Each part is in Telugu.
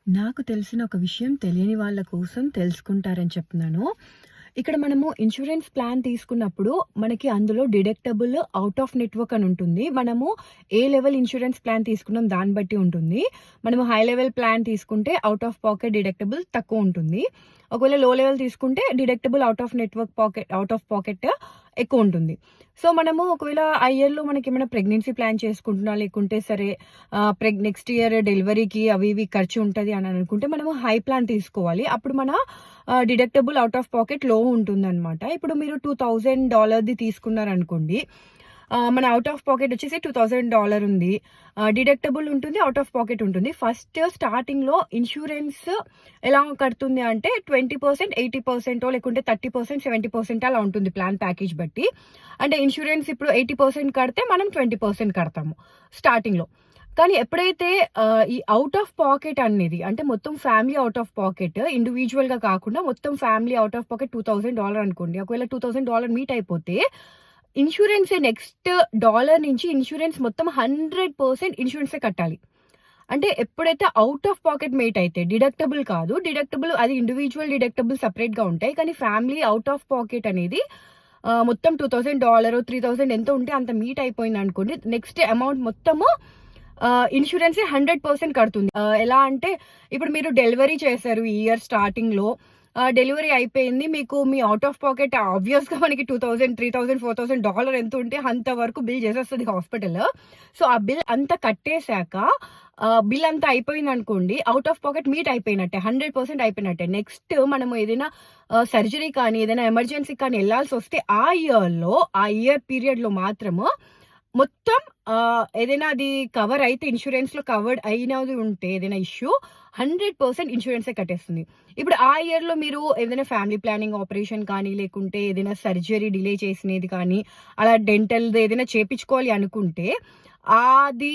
నాకు తెలిసిన ఒక విషయం తెలియని వాళ్ళ కోసం తెలుసుకుంటారని చెప్తున్నాను. ఇక్కడ మనము ఇన్స్యూరెన్స్ ప్లాన్ తీసుకున్నప్పుడు మనకి అందులో డిడక్టబుల్ ఔట్ ఆఫ్ నెట్వర్క్ అని ఉంటుంది. మనము ఏ లెవెల్ ఇన్స్యూరెన్స్ ప్లాన్ తీసుకున్నాం దాన్ని బట్టి ఉంటుంది. మనము హై లెవెల్ ప్లాన్ తీసుకుంటే ఔట్ ఆఫ్ పాకెట్ డిడక్టబుల్ తక్కువ ఉంటుంది. ఒకవేళ లో లెవెల్ తీసుకుంటే డిడక్టబుల్ ఔట్ ఆఫ్ పాకెట్ ఎక్కువ ఉంటుంది. సో మనము ఒకవేళ ఆ ఇయర్‌లో మనకేమైనా ప్రెగ్నెన్సీ ప్లాన్ చేసుకుంటున్నా, లేకుంటే సరే నెక్స్ట్ ఇయర్ డెలివరీకి అవి ఇవి ఖర్చు ఉంటది అని అనుకుంటే మనము హై ప్లాన్ తీసుకోవాలి. అప్పుడు మన డిడక్టబుల్ ఔట్ ఆఫ్ పాకెట్ లో ఉంటుందన్నమాట. ఇప్పుడు మీరు $2000ది తీసుకున్నారనుకోండి. మన ఔట్ ఆఫ్ పాకెట్ వచ్చేసి $2000 ఉంది. డిడక్టబుల్ ఉంటుంది, ఔట్ ఆఫ్ పాకెట్ ఉంటుంది. ఫస్ట్ స్టార్టింగ్‌లో ఇన్స్యూరెన్స్ ఎలా కడుతుంది అంటే 20%, 80% లేకుంటే 30%, 70% అలా ఉంటుంది ప్లాన్ ప్యాకేజ్ బట్టి. అంటే ఇన్స్యూరెన్స్ ఇప్పుడు 80% కడితే మనం 20% కడతాము స్టార్టింగ్‌లో. కానీ ఎప్పుడైతే ఈ ఔట్ ఆఫ్ పాకెట్ అనేది అంటే మొత్తం ఫ్యామిలీ ఔట్ ఆఫ్ పాకెట్ ఇండివిడ్యువల్‌గా కాకుండా మొత్తం ఫ్యామిలీ ఔట్ ఆఫ్ పాకెట్ $2000 అనుకోండి. ఒకవేళ $2000 మీట్ అయిపోతే ఇన్స్యూరెన్స్ నెక్స్ట్ డాలర్ నుంచి ఇన్స్యూరెన్స్ మొత్తం 100% ఇన్స్యూరెన్సే కట్టాలి. అంటే ఎప్పుడైతే ఔట్ ఆఫ్ పాకెట్ మేట్ అయితే డిడక్టబుల్ కాదు. డిడక్టబుల్ అది ఇండివిడ్యువల్ డిడక్టబుల్ సెపరేట్‌గా ఉంటాయి. కానీ ఫ్యామిలీ ఔట్ ఆఫ్ పాకెట్ అనేది మొత్తం $2000, $3000 ఎంత ఉంటే అంత మీట్ అయిపోయిందనుకోండి. నెక్స్ట్ అమౌంట్ మొత్తము ఇన్స్యూరెన్సే 100% కడుతుంది. ఎలా అంటే ఇప్పుడు మీరు డెలివరీ చేశారు ఈ ఇయర్ స్టార్టింగ్‌లో. డెలివరీ అయిపోయింది. మీకు మీ ఔట్ ఆఫ్ పాకెట్ ఆబ్వియస్‌గా మనకి $2000, $3000, $4000 ఎంత ఉంటే అంత వరకు బిల్ చేసేస్తది హాస్పిటల్. సో, ఆ బిల్ అంతా కట్టేసాక బిల్ అంతా అయిపోయిందనుకోండి. ఔట్ ఆఫ్ పాకెట్ మీట్ అయిపోయినట్టే. 100% అయిపోయినట్టే. నెక్స్ట్ మనము ఏదైనా సర్జరీ కానీ, ఏదైనా ఎమర్జెన్సీ కానీ ఎళ్ళాల్సొస్తే ఆ ఇయర్ పీరియడ్‌లో మాత్రము మొత్తం ఏదైనా అది కవర్ అయితే ఇన్స్యూరెన్స్‌లో కవర్డ్ అయినది ఉంటే ఏదైనా ఇష్యూ 100% ఇన్స్యూరెన్సే కట్టేస్తుంది. ఇప్పుడు ఆ ఇయర్‌లో మీరు ఏదైనా ఫ్యామిలీ ప్లానింగ్ ఆపరేషన్ కానీ, లేకుంటే ఏదైనా సర్జరీ డిలే చేసినది కానీ, అలా డెంటల్‌ది ఏదైనా చేపించుకోవాలి అనుకుంటే అది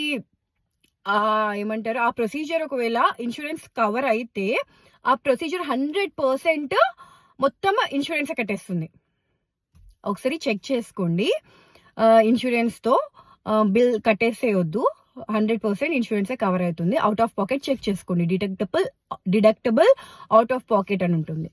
ఏమంటారు ఆ ప్రొసీజర్ ఒకవేళ ఇన్స్యూరెన్స్ కవర్ అయితే ఆ ప్రొసీజర్ 100% మొత్తం ఇన్స్యూరెన్సే కట్టేస్తుంది. ఒకసారి చెక్ చేసుకోండి. ఇన్స్యూరెన్స్‌తో బిల్ కట్టేసేయొద్దు. 100% ఇన్స్యూరెన్సే కవర్ అవుతుంది. ఔట్ ఆఫ్ పాకెట్ చెక్ చేసుకోండి. డిడక్టబుల్ ఔట్ ఆఫ్ పాకెట్ అని ఉంటుంది.